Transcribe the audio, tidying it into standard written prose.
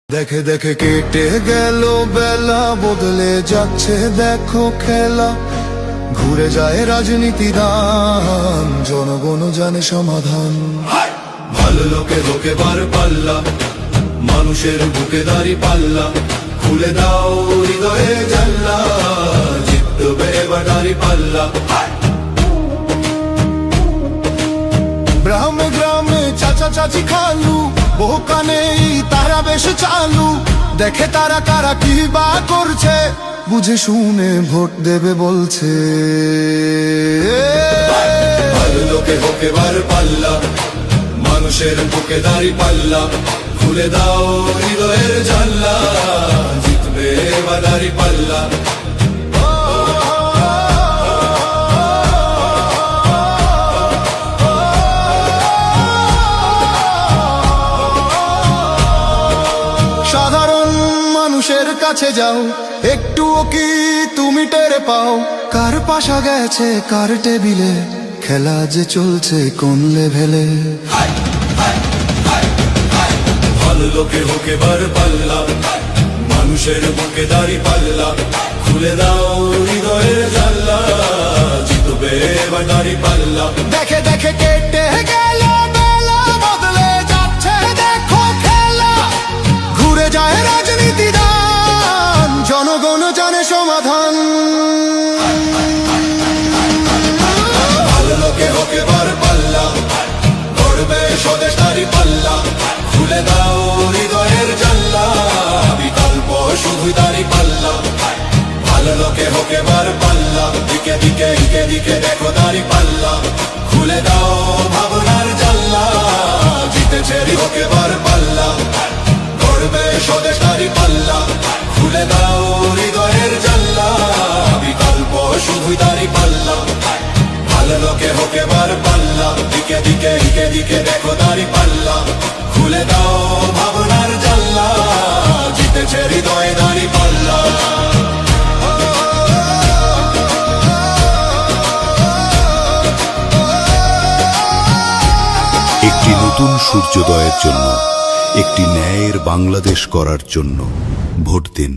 দেখে দেখে কেটে গেল বেলা, বদলে যাচ্ছে দেখো খেলা। ঘুরে যায় রাজনীতি দান, জনগণ জানে সমাধান। ভালো লোকে লোকে বার পাল্লা, মানুষের বুকে দাঁড়ি পাল্লা। খুলে দাও হৃদয়ে জানলা, জিতবে এবার দাঁড়ি পাল্লা। গ্রামে গ্রামে চাচা চাচি খালু, বহু কানে তারা বেশ চালু। দেখে তারা কারা কি বা করছে, বুঝে শুনে ভোট দেবে বলছে। ভালো লোকে হোকে বার পাল্লা, মানুষের বুকে দাঁড়ি পাল্লা। খুলে দাও হৃদয়ের জানলা, জিতবে এবার দাঁড়ি পাল্লা। সাধারণ মানুষের কাছে যাও, একটুও কি তুমি টের পাও? কার পাশা গেছে কার টেবিলে, খেলা যে চলছে কোন লেভেলে। ভালো লোকে হোকে বার পাল্লা, মানুষের বুকে দাঁড়ি পাল্লা। খুলে দাও হৃদয়ের জানলা, জিতবে এবার দাঁড়ি পাল্লা। দেখে দেখে কেটে গেল বেলা, বদলে যাচ্ছে দেখো খেলা। ঘুরে যায় রাজনীতি দান, জনগণ জানে সমাধান। ভালো লোকে হোকে বার পাল্লা, করবে স্বদেশ দাঁড়ি পাল্লা। খুলে দাও হৃদয়ের জানলা, বিকল্প শুধু দাঁড়ি পাল্লা। ভালো লোকে হোকে বার পাল্লা, দিকে দিকে দিকে দিকে দেখো দাঁড়ি পাল্লা। খুলে দাও ভাবনার জানলা, জিতেছে হোকে বার পাল্লা। করবে স্বদেশ দাঁড়ি পাল্লা। খুলে দাও হৃদয়ের জানলা, বিকল্প শুধু দাঁড়ি পাল্লা। ভালো লোকে হোকে বার পাল্লা, দিকে দিকে দিকে দিকে দেখো দাঁড়ি পাল্লা। খুলে দাও ভাবনার জানলা, জিতেছে হৃদয়ে দাঁড়ি পাল্লা। একটি নতুন সূর্যোদয়ের জন্য, একটি ন্যায়ের বাংলাদেশ করার জন্য ভোট দিন।